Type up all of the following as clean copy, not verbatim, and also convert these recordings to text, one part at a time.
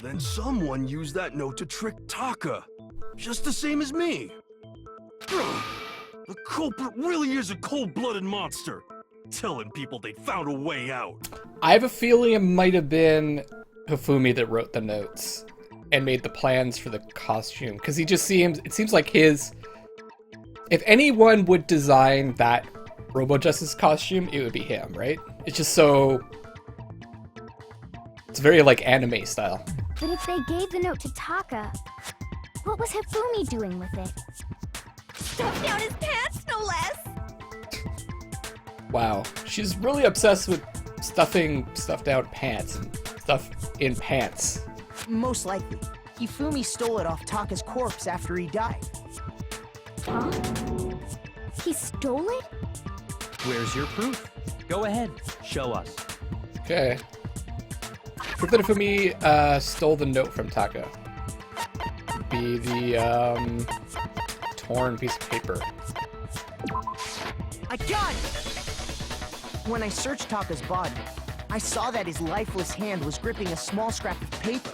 Then someone used that note to trick Taka. Just the same as me. The culprit really is a cold-blooded monster. Telling people they found a way out. I have a feeling it might have been Hifumi that wrote the notes and made the plans for the costume. Because it seems like his... If anyone would design that Robo-Justice costume, it would be him, right? It's just so... It's very, like, anime style. But if they gave the note to Taka, what was Hifumi doing with it? Stuffed down his pants, no less! Wow. She's really obsessed with stuffing stuff down pants and stuff in pants. Most likely. Hifumi stole it off Taka's corpse after he died. Huh? He stole it? Where's your proof? Go ahead, show us. Okay. Proof that Hifumi stole the note from Taka. Would be the torn piece of paper. I got it! When I searched Taka's body, I saw that his lifeless hand was gripping a small scrap of paper.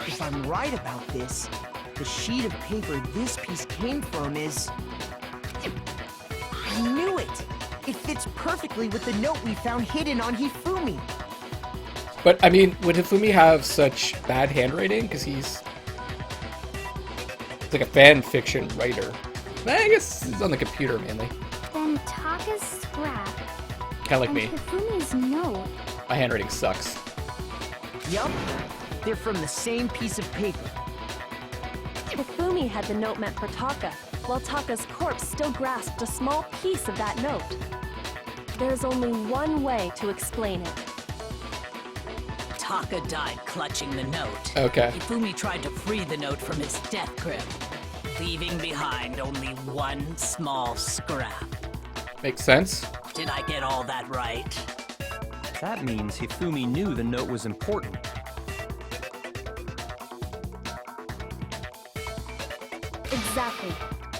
If I'm right about this, the sheet of paper this piece came from is... I knew it! It fits perfectly with the note we found hidden on Hifumi. But, I mean, would Hifumi have such bad handwriting? Because he's like a fan fiction writer. I guess he's on the computer mainly. Then Taka's scrap Kind of like and me. Hifumi's note. My handwriting sucks. Yup, they're from the same piece of paper. Hifumi had the note meant for Taka, while Taka's corpse still grasped a small piece of that note. There's only one way to explain it. Taka died clutching the note. Okay. Hifumi tried to free the note from its death grip, leaving behind only one small scrap. Makes sense. Did I get all that right? That means Hifumi knew the note was important. Exactly.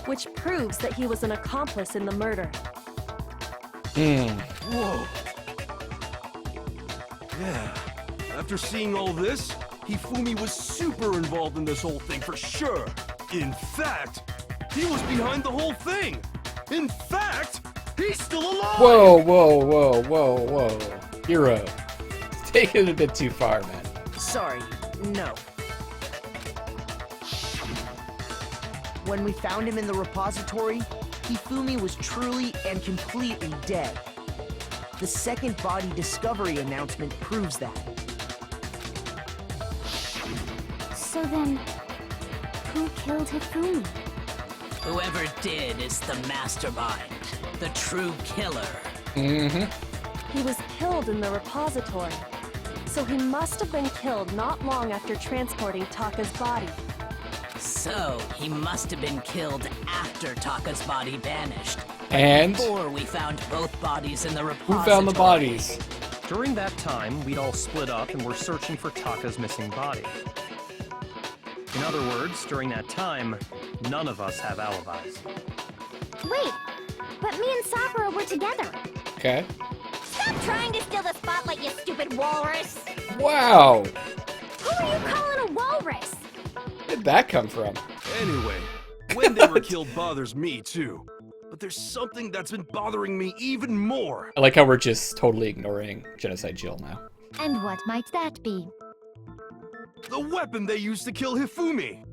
Which proves that he was an accomplice in the murder. Whoa. Yeah. After seeing all this, Hifumi was super involved in this whole thing for sure. In fact, he was behind the whole thing. In fact, he's still alive! Whoa, whoa, whoa, whoa, whoa. Hero. Take it a bit too far, man. Sorry, no. When we found him in the repository, Hifumi was truly and completely dead. The second body discovery announcement proves that. So then, who killed Hifumi? Whoever did is the mastermind, the true killer. Mm-hmm. He was killed in the repository, so he must have been killed not long after transporting Taka's body. So, he must have been killed after Taka's body vanished. And Before we found both bodies in the repository. who found the bodies? During that time, we'd all split up and were searching for Taka's missing body. In other words, during that time, none of us have alibis. Wait, but me and Sakura were together. Okay. Stop trying to steal the spotlight, you stupid walrus! Wow. Who are you calling a walrus? Where did that come from? Anyway, when they were killed bothers me too. But there's something that's been bothering me even more. I like how we're just totally ignoring Genocide Jill now. And what might that be? The weapon they used to kill Hifumi.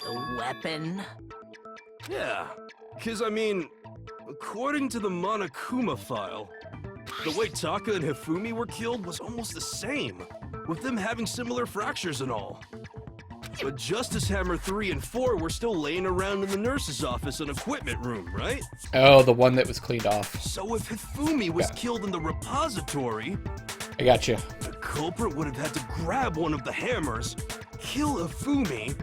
The weapon? Yeah, because I mean, according to the Monokuma file, the way Taka and Hifumi were killed was almost the same, with them having similar fractures and all. But Justice Hammer 3 and 4 were still laying around in the nurse's office and equipment room, right? Oh, the one that was cleaned off. So if Hifumi was killed in the repository, I got you. the culprit would have had to grab one of the hammers, kill Hifumi,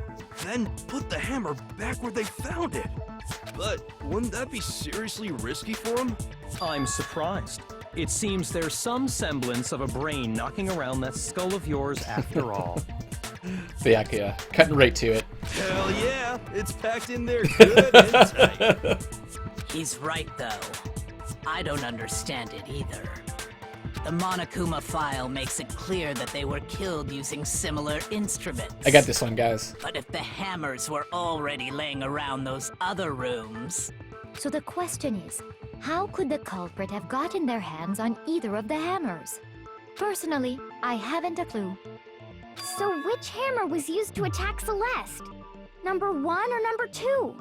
then put the hammer back where they found it. But wouldn't that be seriously risky for him? I'm surprised. It seems there's some semblance of a brain knocking around that skull of yours after all. Yeah, cutting right to it. Hell yeah, it's packed in there good and tight. He's right, though. I don't understand it either. The Monokuma file makes it clear that they were killed using similar instruments. I got this one, guys. But if the hammers were already laying around those other rooms... So the question is, how could the culprit have gotten their hands on either of the hammers? Personally, I haven't a clue. So which hammer was used to attack Celeste? Number 1 or number 2?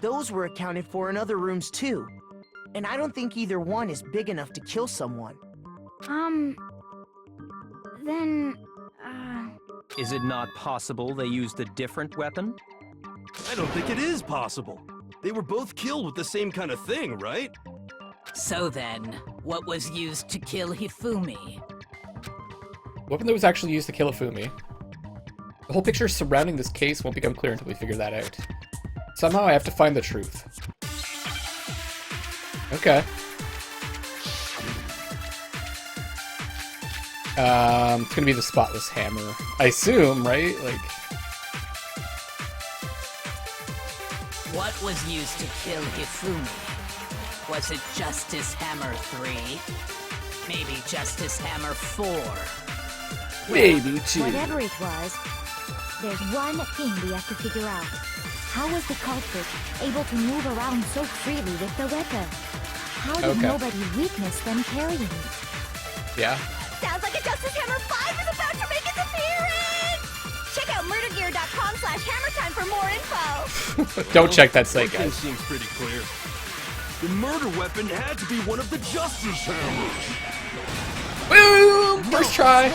Those were accounted for in other rooms too. And I don't think either one is big enough to kill someone. Then, Is it not possible they used a different weapon? I don't think it is possible. They were both killed with the same kind of thing, right? So then, what was used to kill Hifumi? Weapon that was actually used to kill Ifumi. The whole picture surrounding this case won't become clear until we figure that out. Somehow I have to find the truth. Okay. It's gonna be the spotless hammer. I assume, right? Like... What was used to kill Hifumi? Was it Justice Hammer 3? Maybe Justice Hammer 4? Maybe 2. whatever it was, there's one thing we have to figure out. How was the culprit able to move around so freely with the weapon? How did Okay. nobody witness them carrying it? Yeah. Sounds like a Justice Hammer 5 is about to make its appearance! Check out murdergear.com/hammertime for more info! Don't check that site, One thing guys. seems pretty clear. The murder weapon had to be one of the Justice Hammers. Boom! First try.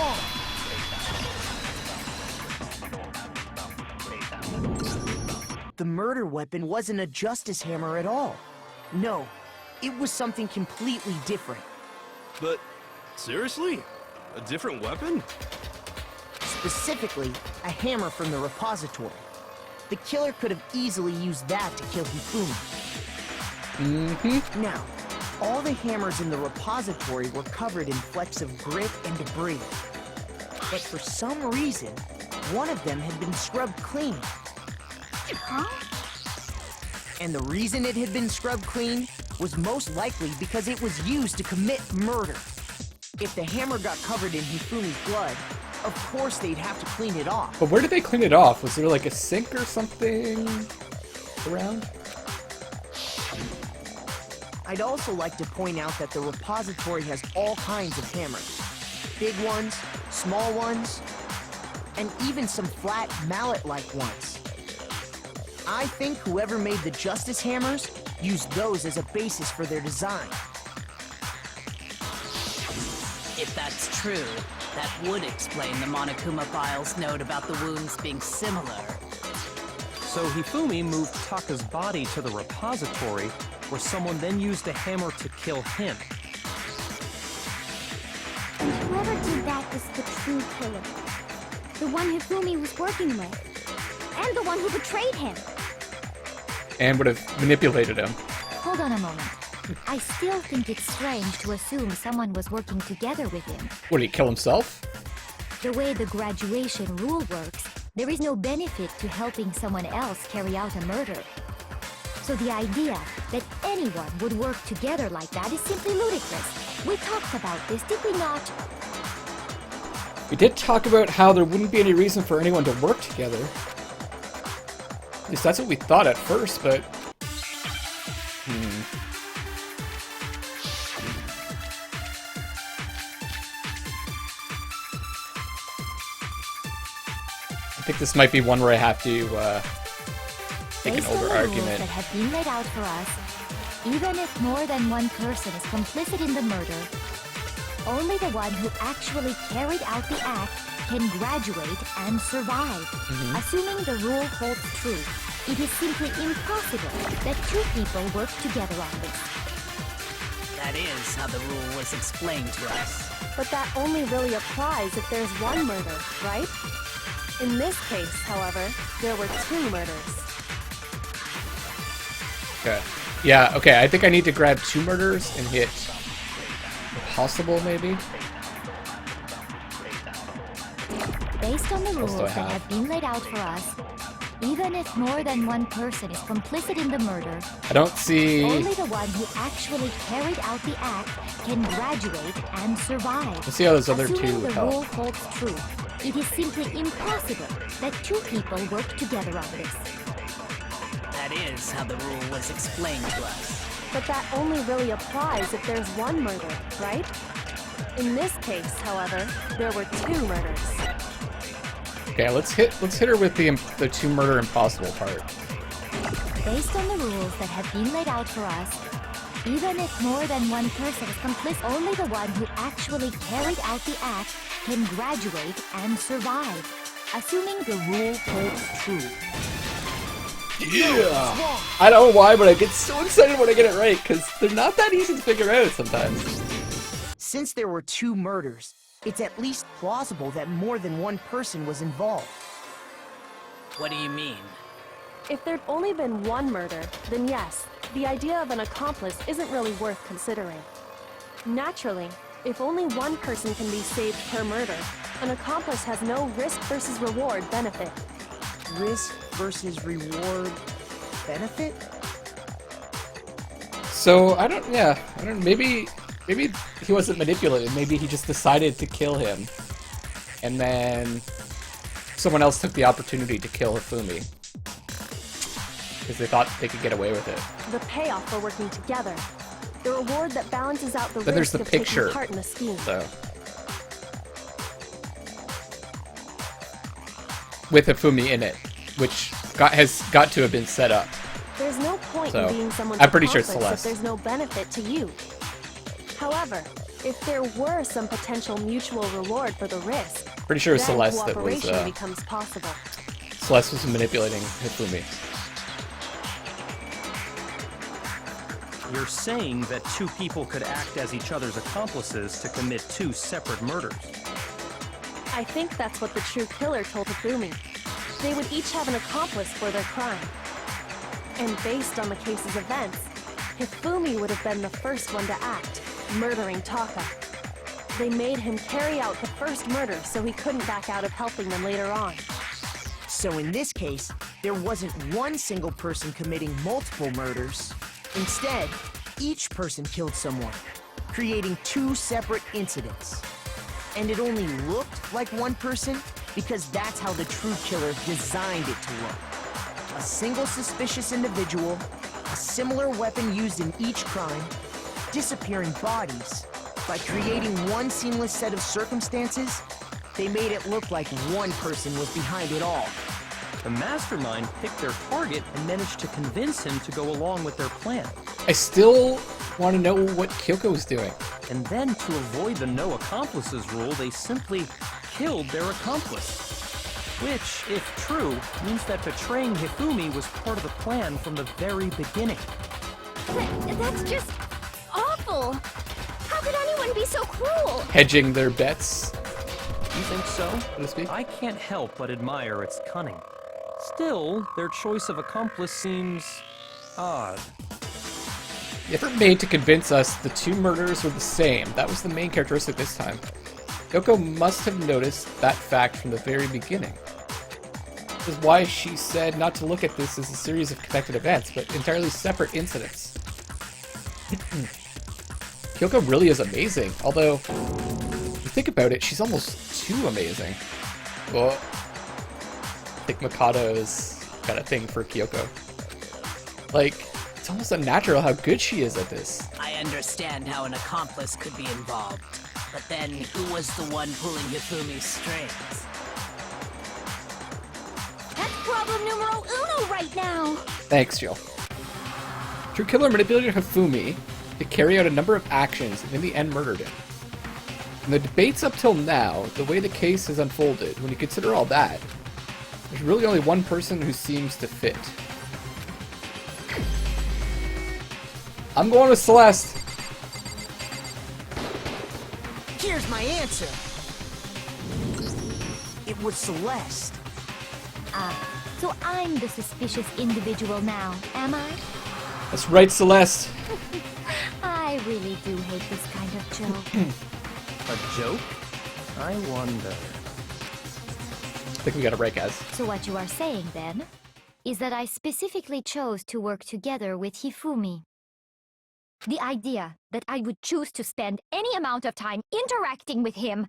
The murder weapon wasn't a justice hammer at all. No, it was something completely different. But, seriously? A different weapon? Specifically, a hammer from the repository. The killer could have easily used that to kill Hifumi. Now, all the hammers in the repository were covered in flecks of grit and debris. But for some reason, one of them had been scrubbed clean. Huh? And the reason it had been scrubbed clean was most likely because it was used to commit murder. If the hammer got covered in Hifumi's blood, of course they'd have to clean it off. But where did they clean it off? Was there like a sink or something around? I'd also like to point out that the repository has all kinds of hammers. Big ones, small ones, and even some flat mallet-like ones. I think whoever made the Justice Hammers used those as a basis for their design. If that's true, that would explain the Monokuma file's note about the wounds being similar. So Hifumi moved Taka's body to the repository, where someone then used a hammer to kill him. Whoever did that was the true killer. The one Hifumi was working with. And the one who betrayed him. And would have manipulated him. Hold on a moment. I still think it's strange to assume someone was working together with him. Would he kill himself? The way the graduation rule works, there is no benefit to helping someone else carry out a murder. So the idea that anyone would work together like that is simply ludicrous. We talked about this, did we not? We did talk about how there wouldn't be any reason for anyone to work together. At least that's what we thought at first, but... I think this might be one where I have to take an Based on older the rules argument. that have been laid out for us, even if more than one person is complicit in the murder, only the one who actually carried out the act can graduate and survive. Assuming the rule holds true, it is simply impossible that two people work together on this. That is how the rule was explained to us. But that only really applies if there's one murder, right? In this case, however, there were 2 murders. Okay. Yeah, okay, I think I need to grab 2 murders and hit Impossible, maybe? Based on the rules still that have. have been laid out for us, Even if more than one person is complicit in the murder, I don't see... only the one who actually carried out the act can graduate and survive. Let's see how those other Assuming two the help. rule holds true, it is simply impossible that two people work together on this. That is how the rule was explained to us. But that only really applies if there's one murder, right? In this case, however, there were 2 murders. Okay, let's hit her with the 2 murder impossible part. Based on the rules that have been laid out for us, even if more than one person is complicit, only the one who actually carried out the act can graduate and survive, assuming the rule holds true. Yeah! I don't know why, but I get so excited when I get it right, because they're not that easy to figure out sometimes. Since there were 2 murders, it's at least plausible that more than one person was involved. What do you mean? If there'd only been one murder, then yes, the idea of an accomplice isn't really worth considering. Naturally, if only one person can be saved per murder, an accomplice has no risk versus reward benefit. Risk versus reward benefit? So, maybe he wasn't manipulated. Maybe he just decided to kill him. And then someone else took the opportunity to kill Hifumi. Because they thought they could get away with it. The payoff for working together. The reward that balances out the Then there's risk the of picture. taking part in a scheme. So. With Hifumi in it, which has got to have been set up. There's no point So, in being someone's I'm pretty sure it's accomplice Celeste. if there's no benefit to you. However, if there were some potential mutual reward for the risk, Pretty sure it was then Celeste that was cooperation becomes possible. Celeste was manipulating Hifumi. You're saying that 2 people could act as each other's accomplices to commit 2 separate murders. I think that's what the true killer told Hifumi. They would each have an accomplice for their crime. And based on the case's events, Hifumi would have been the first one to act, murdering Taka. They made him carry out the first murder so he couldn't back out of helping them later on. So in this case, there wasn't one single person committing multiple murders. Instead, each person killed someone, creating 2 separate incidents. And it only looked like one person because that's how the true killer designed it to look. A single suspicious individual, a similar weapon used in each crime, disappearing bodies. By creating one seamless set of circumstances, they made it look like one person was behind it all. The mastermind picked their target and managed to convince him to go along with their plan. I still want to know what Kyoko was doing. And then, to avoid the no accomplices rule, they simply killed their accomplice. Which, if true, means that betraying Hifumi was part of the plan from the very beginning. That's just awful! How could anyone be so cruel? Hedging their bets, You think so? so to speak. I can't help but admire its cunning. Still, their choice of accomplice seems odd. The effort made to convince us the 2 murders were the same. That was the main characteristic this time. Kyoko must have noticed that fact from the very beginning. This is why she said not to look at this as a series of connected events, but entirely separate incidents. Kyoko really is amazing, although, if you think about it, she's almost too amazing. Well, I think Mikado's got a thing for Kyoko. Like, it's almost unnatural how good she is at this. I understand how an accomplice could be involved, but then who was the one pulling Hifumi's strings? That's problem numero uno right now! Thanks, Jill. True Killer manipulated Hifumi to carry out a number of actions and in the end murdered him. In the debates up till now, the way the case has unfolded, when you consider all that, there's really only one person who seems to fit. I'm going with Celeste. Here's my answer. It was Celeste. So I'm the suspicious individual now, am I? That's right, Celeste. I really do hate this kind of joke. A joke? I wonder. I think we got it right, guys. So what you are saying then is that I specifically chose to work together with Hifumi. The idea that I would choose to spend any amount of time interacting with him,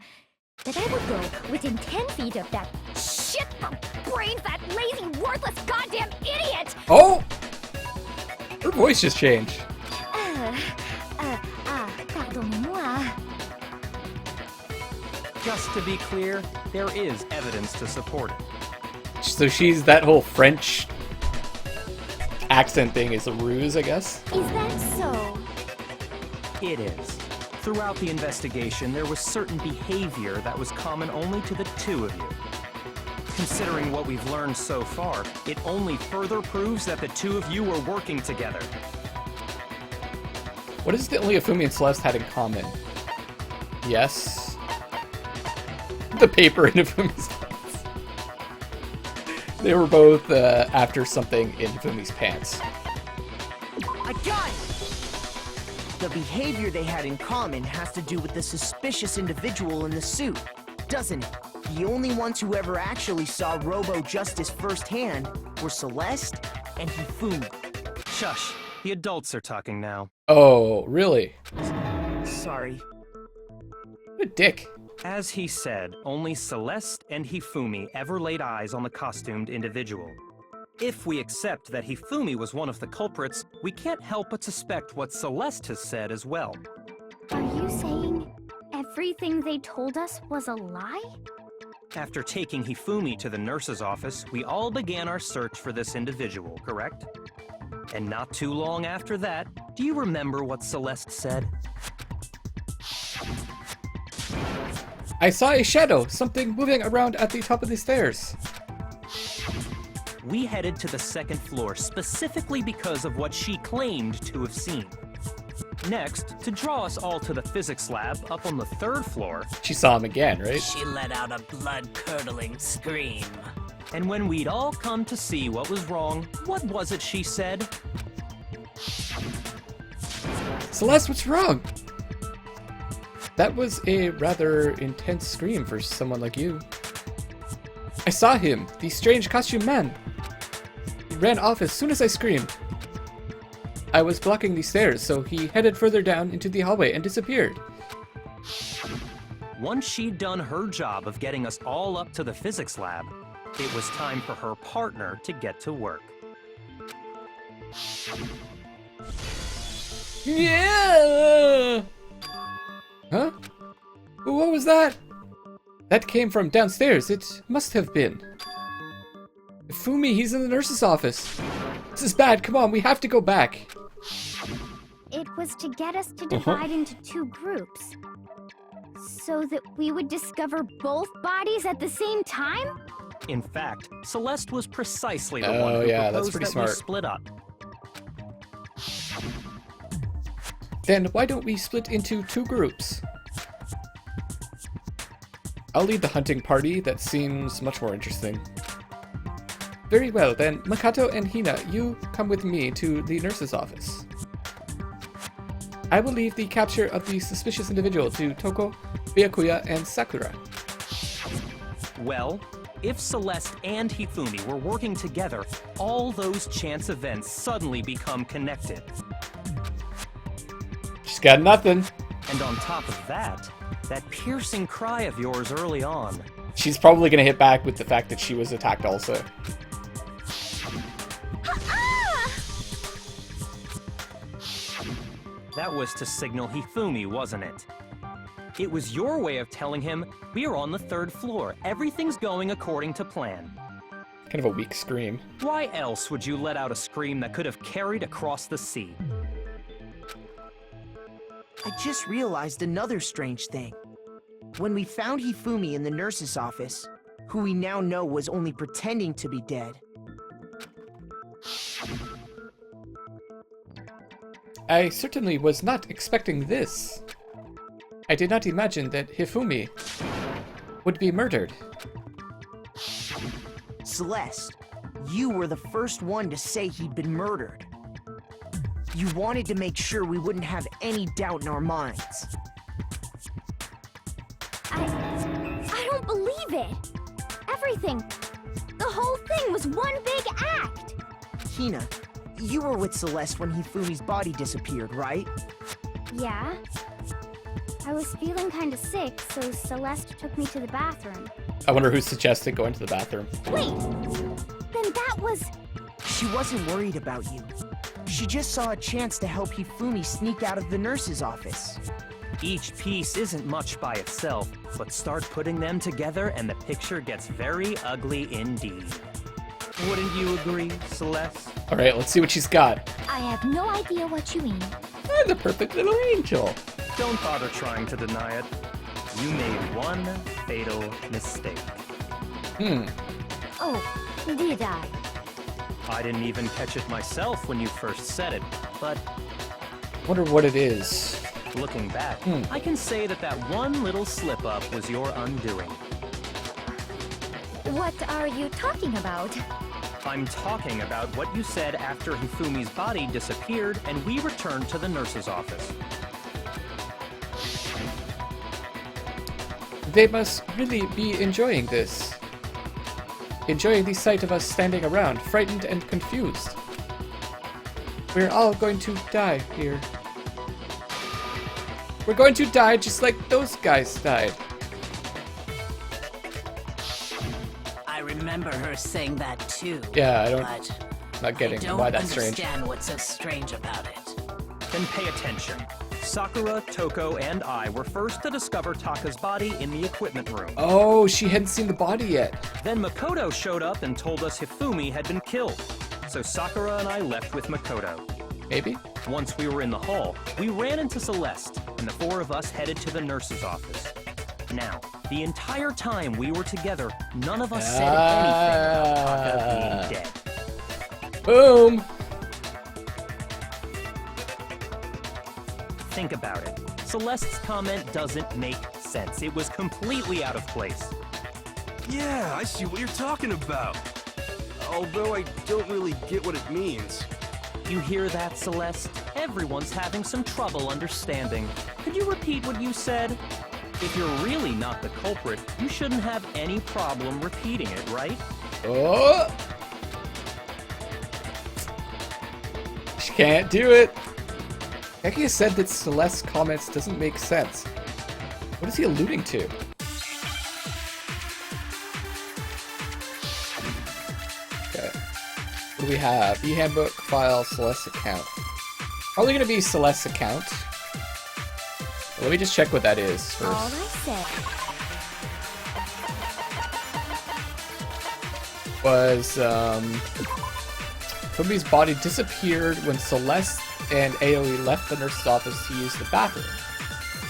that I would go within 10 feet of that shit from brains, that lazy, worthless, goddamn idiot! Oh! Her voice just changed. Pardonnez-moi. Just to be clear, there is evidence to support it. So she's that whole French accent thing is a ruse, I guess? Is that so? It is. Throughout the investigation, there was certain behavior that was common only to the two of you. Considering what we've learned so far, it only further proves that the two of you were working together. What is it that only Hifumi and Celeste had in common? Yes. The paper in Hifumi's pants. They were both after something in Hifumi's pants. I got it! The behavior they had in common has to do with the suspicious individual in the suit, doesn't it? The only ones who ever actually saw Robo-Justice firsthand were Celeste and Hifumi. Shush, the adults are talking now. Oh, really? Sorry. What a dick. As he said, only Celeste and Hifumi ever laid eyes on the costumed individual. If we accept that Hifumi was one of the culprits, we can't help but suspect what Celeste has said as well. Are you saying everything they told us was a lie? After taking Hifumi to the nurse's office, we all began our search for this individual, correct? And not too long after that, do you remember what Celeste said? I saw a shadow, something moving around at the top of the stairs. We headed to the second floor specifically because of what she claimed to have seen. Next, to draw us all to the physics lab up on the third floor, She saw him again, right? She let out a blood-curdling scream. and when we'd all come to see what was wrong, what was it she said? Celeste, what's wrong? That was a rather intense scream for someone like you. I saw him, the strange costume man. He ran off as soon as I screamed. I was blocking the stairs, so he headed further down into the hallway and disappeared. Once she'd done her job of getting us all up to the physics lab, it was time for her partner to get to work. Yeah! Huh? What was that? That came from downstairs. It must have been. Fumi, he's in the nurse's office. This is bad. Come on, we have to go back. It was to get us to divide into two groups, so that we would discover both bodies at the same time? In fact, Celeste was precisely the Oh, one who yeah, that's proposed pretty that smart. we split up. Then why don't we split into two groups? I'll lead the hunting party. That seems much more interesting. Very well, then Makoto and Hina, you come with me to the nurse's office. I will leave the capture of the suspicious individual to Toko, Byakuya, and Sakura. Well, if Celeste and Hifumi were working together, all those chance events suddenly become connected. She's got nothing. And on top of that piercing cry of yours early on. She's probably gonna hit back with the fact that she was attacked also. That was to signal Hifumi, wasn't it? It was your way of telling him, we're on the third floor, everything's going according to plan. Kind of a weak scream. Why else would you let out a scream that could have carried across the sea? I just realized another strange thing. When we found Hifumi in the nurse's office, who we now know was only pretending to be dead, I certainly was not expecting this. I did not imagine that Hifumi would be murdered. Celeste, you were the first one to say he'd been murdered. You wanted to make sure we wouldn't have any doubt in our minds. I don't believe it. Everything. The whole thing was one big act! Hina, you were with Celeste when Hifumi's body disappeared, right? Yeah. I was feeling kinda sick, so Celeste took me to the bathroom. I wonder who suggested going to the bathroom. Wait! Then that was... She wasn't worried about you. She just saw a chance to help Hifumi sneak out of the nurse's office. Each piece isn't much by itself, but start putting them together and the picture gets very ugly indeed. Wouldn't you agree, Celeste? Alright, let's see what she's got. I have no idea what you mean. I'm the perfect little angel. Don't bother trying to deny it. You made one fatal mistake. Oh, did I? I didn't even catch it myself when you first said it, but Wonder what it is. looking back, I can say that that one little slip-up was your undoing. What are you talking about? I'm talking about what you said after Hifumi's body disappeared and we returned to the nurse's office. They must really be enjoying this. Enjoying the sight of us standing around, frightened and confused. We're all going to die here. We're going to die just like those guys died. I remember her saying that too. Yeah, I don't... But Not getting I don't why that's strange. understand what's so strange about it. Then pay attention. Sakura, Toko, and I were first to discover Taka's body in the equipment room. Oh, she hadn't seen the body yet. Then Makoto showed up and told us Hifumi had been killed. So Sakura and I left with Makoto. Maybe? Once we were in the hall, we ran into Celeste, and the four of us headed to the nurse's office. Now, the entire time we were together, none of us said anything about Taka being dead. Boom! Think about it. Celeste's comment doesn't make sense. It was completely out of place. Yeah, I see what you're talking about. Although I don't really get what it means. You hear that, Celeste? Everyone's having some trouble understanding. Could you repeat what you said? If you're really not the culprit, you shouldn't have any problem repeating it, right? Oh! She can't do it. Becky said that Celeste's comments doesn't make sense. What is he alluding to? Okay. What do we have? E-handbook, file, Celeste account. Probably gonna be Celeste's account. Let me just check what that is All I first. said. Was, Fumi's body disappeared when Celeste and Aoi left the nurse's office to use the bathroom.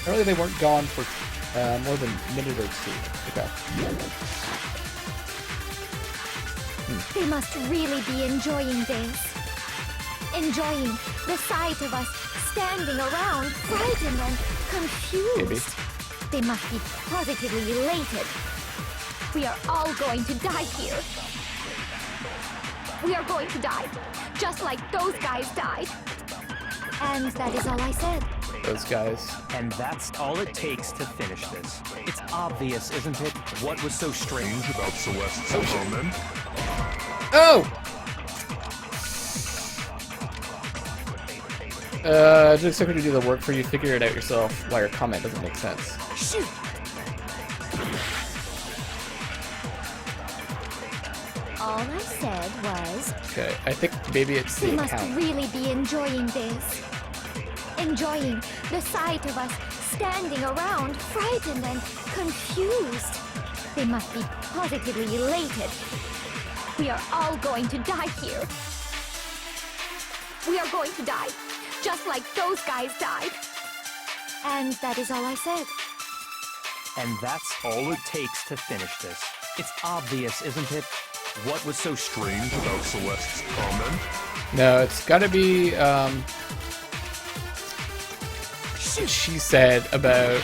Apparently they weren't gone for more than a minute or two. Okay. They must really be enjoying this. Enjoying the sight of us standing around, frightened and confused. Maybe. They must be positively elated. We are all going to die here. We are going to die, just like those guys died. And that is all I said. Those guys. And that's all it takes to finish this. It's obvious, isn't it? What was so strange about Celeste's comment? Oh! It looks like we're gonna do the work for you. Figure it out yourself why your comment doesn't make sense. Shoot! All I said was, Okay, I think maybe it's they the must account. really be enjoying this. Enjoying the sight of us standing around, frightened and confused. They must be positively elated. We are all going to die here. We are going to die, just like those guys died. And that is all I said. And that's all it takes to finish this. It's obvious, isn't it? What was so strange about Celeste's comment? No, it's gotta be, what she said about...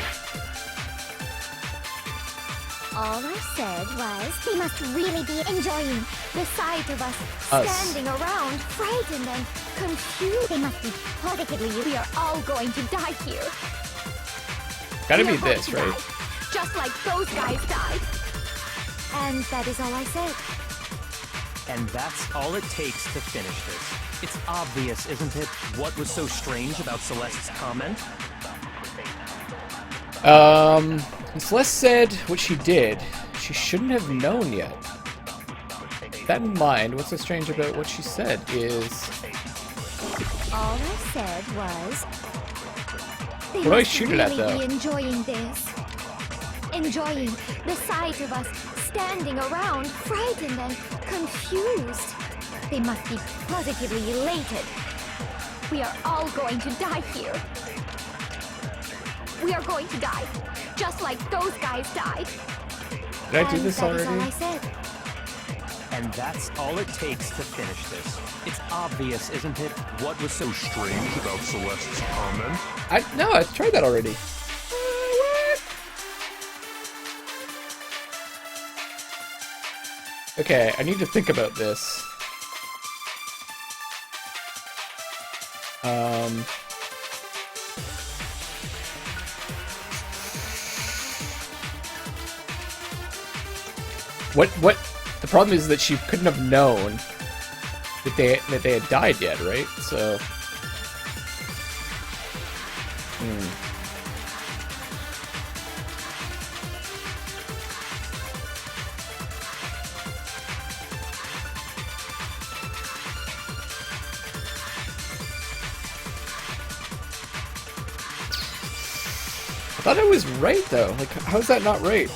All I said was, they must really be enjoying the sight of us standing around, frightened and confused. They must be positively, we are all going to die here. Gotta We be are going this, to right? die, just like those guys died. And that is all I said. And that's all it takes to finish this. It's obvious, isn't it, what was so strange about Celeste's comment? Celeste said what she did. She shouldn't have known yet. With that in mind, what's so strange about what she said is... All I said was... They What do I must shoot it at, really though? be enjoying this. Enjoying the sight of us standing around, frightened and confused. They must be positively elated. We are all going to die here. We are going to die, just like those guys died. Did I do this that is already? all I said. And that's all it takes to finish this. It's obvious, isn't it, what was so strange about Celeste's comment? No, I tried that already. What? Okay, I need to think about this. What? The problem is that she couldn't have known that they had died yet, right? So. I thought I was right though. Like, how's that not right?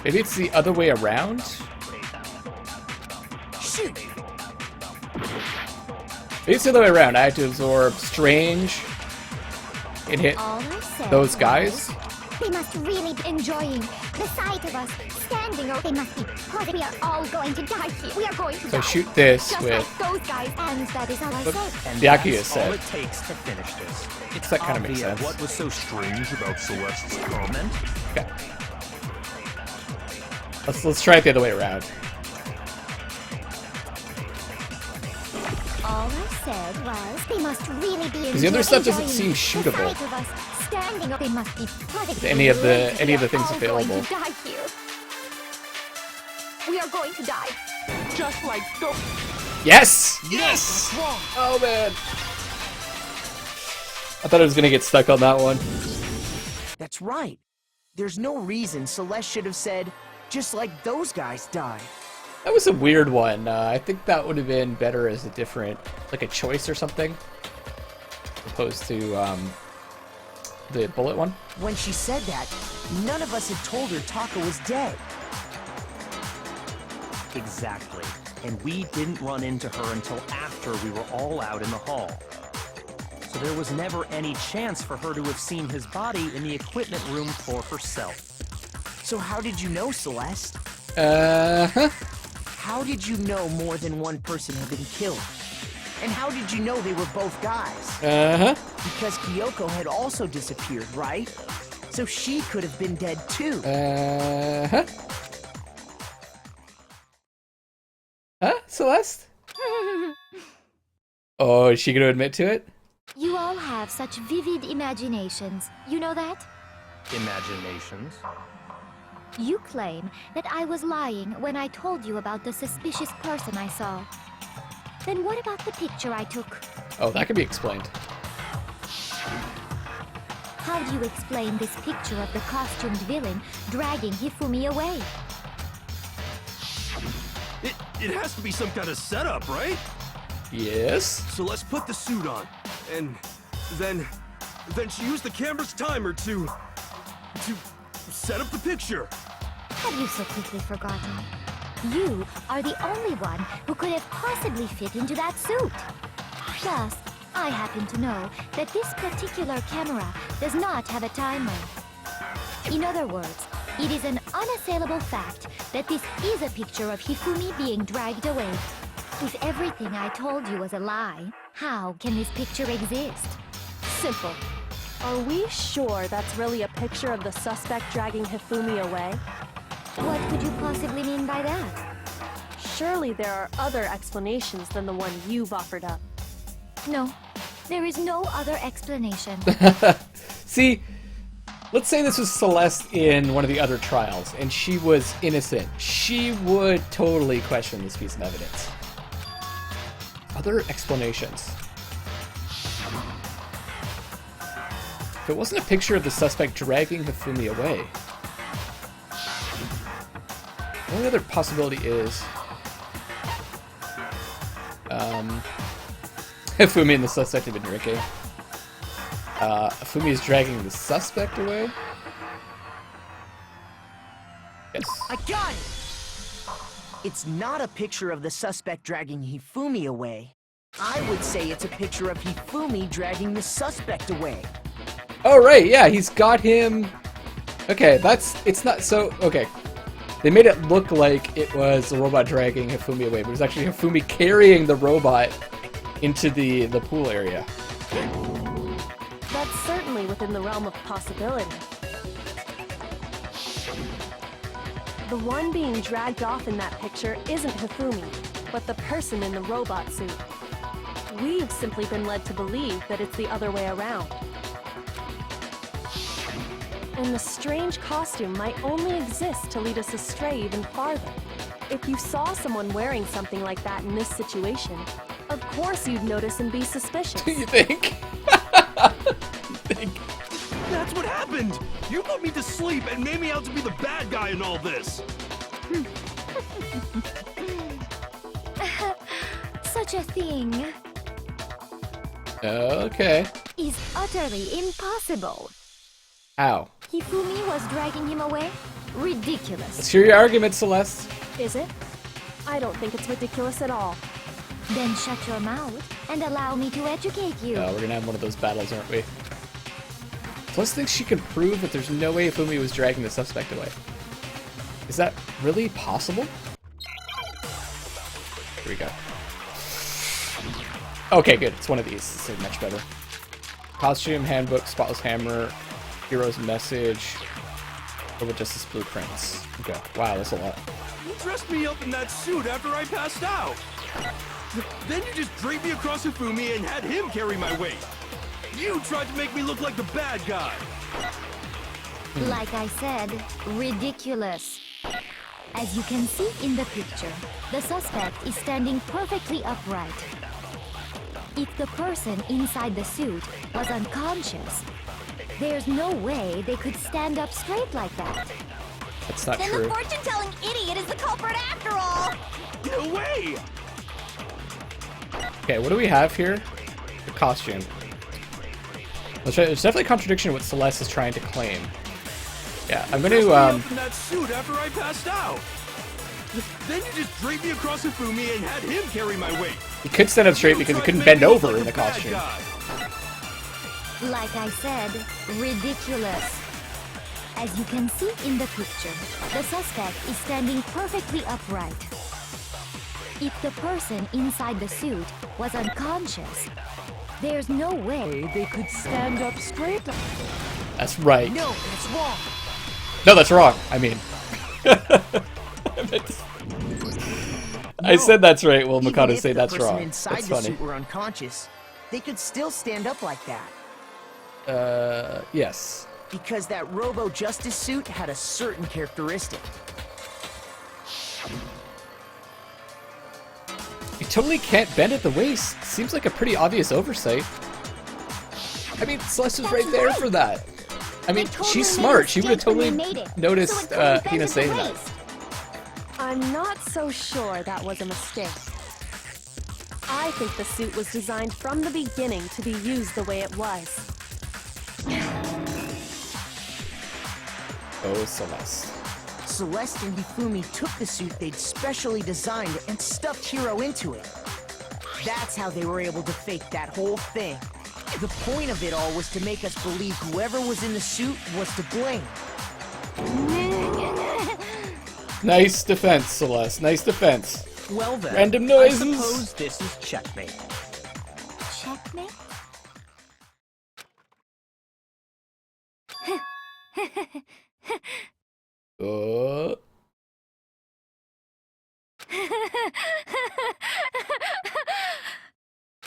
Maybe it's the other way around? Shoot! Maybe it's the other way around. I had to absorb Strange and hit All I said those guys. was, they must really be enjoying the sight of us standing or they must be positive. We are all going to die here. We are going to So die. shoot this just with like those guys. And that is all I Look. said. And The Akio that's all said. it takes to finish this. It's That kinda makes obvious sense. what was so strange about Celeste's comment. Okay. Let's try it the other way around. All I said was they must really be the other stuff doesn't enjoying seem the shootable. sight of us standing or they must be positive. Any of the things all available. Going to die here. We are going to die. Just like those. Yes! Yes! Oh man. I thought I was gonna get stuck on that one. That's right. There's no reason Celeste should have said, just like those guys died. That was a weird one. I think that would have been better as a different, like a choice or something, opposed to the bullet one. When she said that, none of us had told her Taka was dead. Exactly. And we didn't run into her until after we were all out in the hall. So there was never any chance for her to have seen his body in the equipment room for herself. So how did you know, Celeste? Uh-huh. How did you know more than one person had been killed? And how did you know they were both guys? Uh-huh. Because Kyoko had also disappeared, right? So she could have been dead too. Uh-huh. Huh, Celeste? Oh, is she gonna admit to it? You all have such vivid imaginations. You know that? Imaginations. You claim that I was lying when I told you about the suspicious person I saw. Then what about the picture I took? Oh, that could be explained. How do you explain this picture of the costumed villain dragging Hifumi away? It has to be some kind of setup, right? Yes. So let's put the suit on, and then she used the camera's timer to set up the picture. Have you so quickly forgotten? You are the only one who could have possibly fit into that suit. Plus, I happen to know that this particular camera does not have a timer. In other words, it is an unassailable fact that this is a picture of Hifumi being dragged away. If everything I told you was a lie, how can this picture exist? Simple. Are we sure that's really a picture of the suspect dragging Hifumi away? What could you possibly mean by that? Surely there are other explanations than the one you've offered up. No, there is no other explanation. See, let's say this was Celeste in one of the other trials, and she was innocent. She would totally question this piece of evidence. Other explanations. If it wasn't a picture of the suspect dragging Hifumi away. The only other possibility is Hifumi and the suspect have been drinking. Hifumi is dragging the suspect away? Yes. I got it! It's not a picture of the suspect dragging Hifumi away. I would say it's a picture of Hifumi dragging the suspect away. Oh, right, yeah, he's got him... Okay, it's not so... Okay. They made it look like it was the robot dragging Hifumi away, but it was actually Hifumi carrying the robot into the pool area. That's certainly within the realm of possibility. The one being dragged off in that picture isn't Hifumi, but the person in the robot suit. We've simply been led to believe that it's the other way around. And the strange costume might only exist to lead us astray even farther. If you saw someone wearing something like that in this situation, of course you'd notice and be suspicious. Do you think? That's what happened! You put me to sleep and made me out to be the bad guy in all this! Such a thing Okay. is utterly impossible. How? Hifumi was dragging him away? Ridiculous. Let's hear your argument, Celeste. Is it? I don't think it's ridiculous at all. Then shut your mouth and allow me to educate you. We're gonna have one of those battles, aren't we? Celeste thinks she can prove that there's no way Hifumi was dragging the suspect away. Is that really possible? Here we go. Okay, good. It's one of these. This is much better. Costume, handbook, spotless hammer, hero's message, over justice blueprints. Okay. Wow, that's a lot. You dressed me up in that suit after I passed out! Then you just draped me across Hifumi and had him carry my weight! You tried to make me look like the bad guy! Like I said, ridiculous. As you can see in the picture, the suspect is standing perfectly upright. If the person inside the suit was unconscious, there's no way they could stand up straight like that. That's not Then true. the fortune-telling idiot is the culprit after all! Get away! Okay, what do we have here? The costume. There's definitely a contradiction in what Celeste is trying to claim. Yeah, I'm Dressed me gonna, up in that suit after I passed out! Then you just draped me across Hifumi and had him carry my weight! he could stand up straight because he couldn't bend over in the costume. Like I said, ridiculous. As you can see in the picture, the suspect is standing perfectly upright. If the person inside the suit was unconscious, there's no way they could stand up straight. That's right. No, that's wrong. No, that's wrong. I mean, I said that's right. Well, Even Mikado if say the that's person wrong. inside That's the funny. suit were unconscious, they could still stand up like that. Yes. Because that Robo Justice suit had a certain characteristic. You totally can't bend at the waist. Seems like a pretty obvious oversight. I mean, Celeste was right there for that. I mean, she's smart. She would have totally noticed Hina saying that. I'm not so sure that was a mistake. I think the suit was designed from the beginning to be used the way it was. Oh, Celeste. Celeste and Hifumi took the suit they'd specially designed and stuffed Hiro into it. That's how they were able to fake that whole thing. The point of it all was to make us believe whoever was in the suit was to blame. Nice defense, Celeste. Nice defense. Well then, Random noises. I suppose this is checkmate. Checkmate?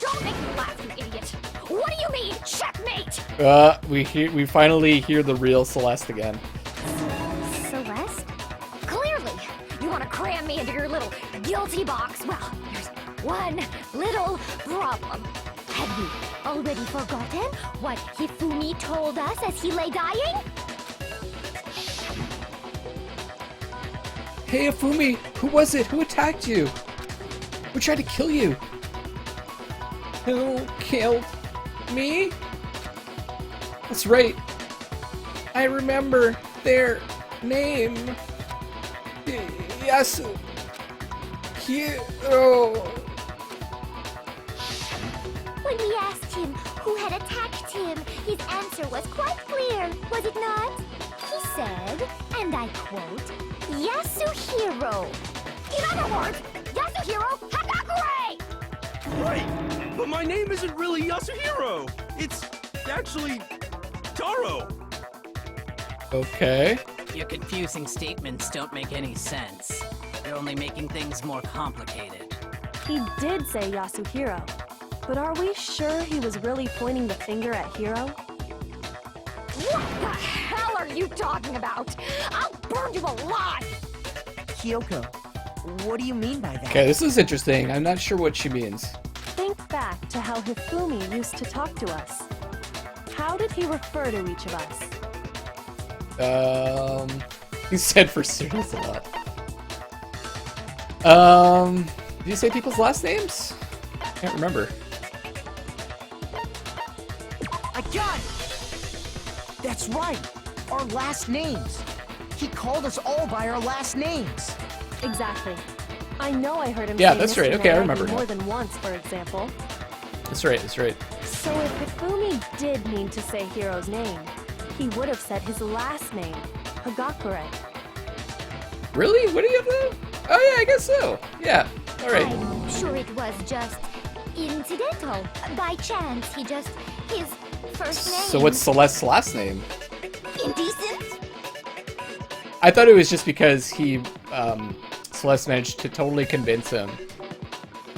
Don't make me laugh, you idiot! What do you mean, checkmate? We finally hear the real Celeste again. Celeste? Clearly, you want to cram me into your little guilty box. Well, there's one little problem. Have you already forgotten what Hifumi told us as he lay dying? Hey, Ifumi, who was it? Who attacked you? Who tried to kill you? Who killed me? That's right. I remember their name. Yasu. Hiro. When we asked him who had attacked him, his answer was quite clear, was it not? He said, and I quote, Yasuhiro. In other words, Yasuhiro Hagakure! Right! But my name isn't really Yasuhiro! It's actually Taro! Okay. Your confusing statements don't make any sense. You're only making things more complicated. He did say Yasuhiro, but are we sure he was really pointing the finger at Hiro? What the hell are you talking about? I'll burn you alive! Kyoko, what do you mean by that? Okay, this is interesting. I'm not sure what she means. Think back to how Hifumi used to talk to us. How did he refer to each of us? He said for serious a lot. Did you say people's last names? I can't remember. I got it! That's right! Our last names! He called us all by our last names! Exactly. I know I heard him Yeah, say that's Mr. right. Okay, I Nayagi remember now. more than once, for example. That's right, that's right. So if Hifumi did mean to say Hiro's name, he would have said his last name, Hagakure. Really? What do you have that? Oh yeah, I guess so. Yeah. Alright. I'm sure it was just incidental. By chance, his first name. So what's Celeste's last name? Indecent? I thought it was just because Celeste managed to totally convince him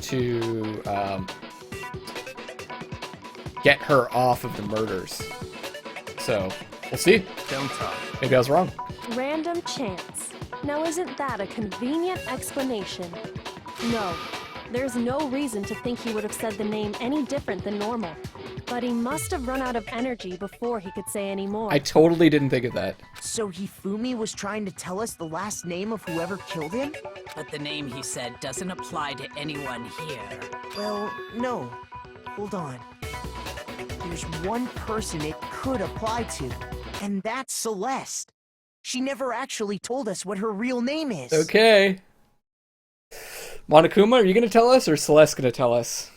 to get her off of the murders. So, we'll see. Don't talk. Maybe I was wrong. Random chance. Now isn't that a convenient explanation? No. There's no reason to think he would have said the name any different than normal. But he must have run out of energy before he could say any more. I totally didn't think of that. So Hifumi was trying to tell us the last name of whoever killed him? But the name he said doesn't apply to anyone here. Well, no. Hold on. There's one person it could apply to, and that's Celeste. She never actually told us what her real name is. Okay. Monokuma, are you gonna tell us, or Celeste gonna tell us?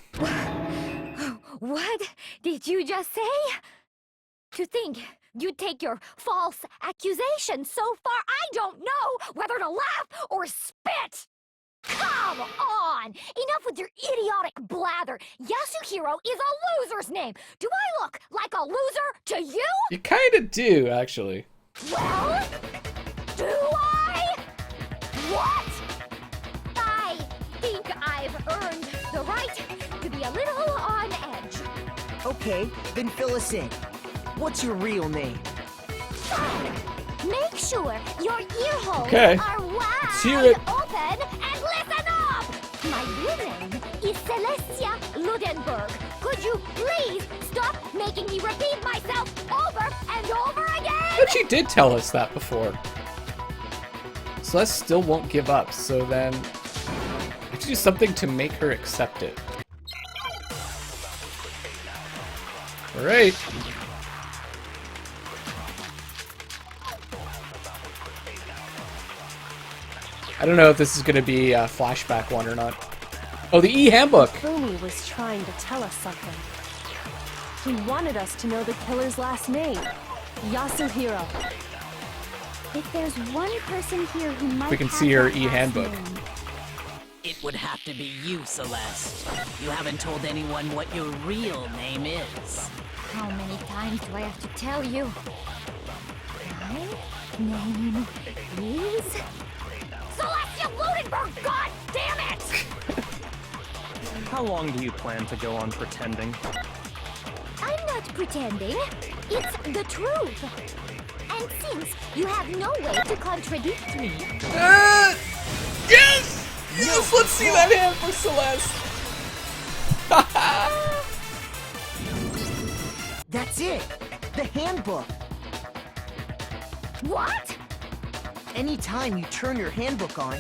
What did you just say? To think you'd take your false accusation so far, I don't know whether to laugh or spit! Come on! Enough with your idiotic blather! Yasuhiro is a loser's name! Do I look like a loser to you? You kinda do, actually. Well, do I? What? I think I've earned the right to be a little on edge. Okay, then fill us in. What's your real name? Fine. Make sure your ear holes Okay. are Let's hear wide it. open and listen up! My real name is Celestia Ludenberg. Could you please stop making me repeat myself over and over again? But she did tell us that before. Celeste still won't give up, so then I have to do something to make her accept it. Alright. I don't know if this is going to be a flashback one or not. Oh, the E-handbook! Hifumi was trying to tell us something. He wanted us to know the killer's last name, Yasuhiro. If there's one person here who might We can have see her that last e-handbook. name, It would have to be you, Celeste. You haven't told anyone what your real name is. how many times do I have to tell you? My name is Celestia Ludenberg. God damn it! How long do you plan to go on pretending? not pretending. It's the truth. And since you have no way to contradict me, Yes! Yes! Let's see that hand for Celeste! That's it! The handbook! what? Anytime you turn your handbook on,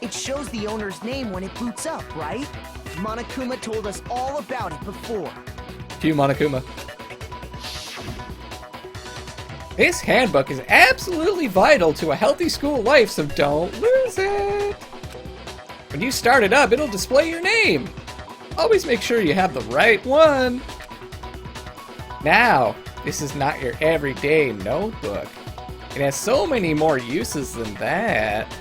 it shows the owner's name when it boots up, right? Monokuma told us all about it before. Cue Monokuma. This handbook is absolutely vital to a healthy school life, so don't lose it. When you start it up, it'll display your name. Always make sure you have the right one. Now, this is not your everyday notebook. It has so many more uses than that.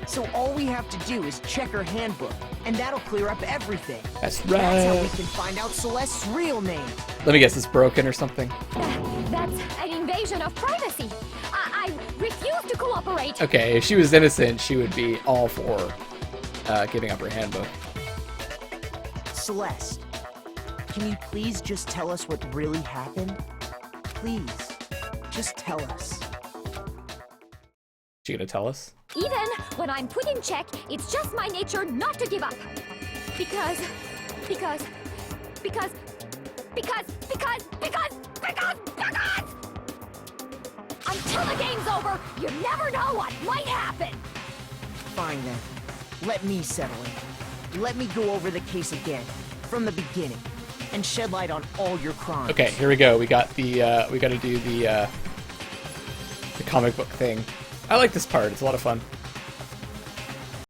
So all we have to do is check her handbook, and that'll clear up everything. That's That's how we right. can find out Celeste's real name. Let me guess, it's broken or something. That's an invasion of privacy. I refuse to cooperate. Okay, if she was innocent, she would be all for giving up her handbook. Celeste, can you please just tell us what really happened? Please, just tell us. She gonna tell us? Even when I'm put in check, it's just my nature not to give up. Because until the game's over, you never know what might happen. Fine then. Let me settle it. Let me go over the case again, from the beginning, and shed light on all your crimes. Okay, here we go. We got the we gotta do the comic book thing. I like this part, it's a lot of fun.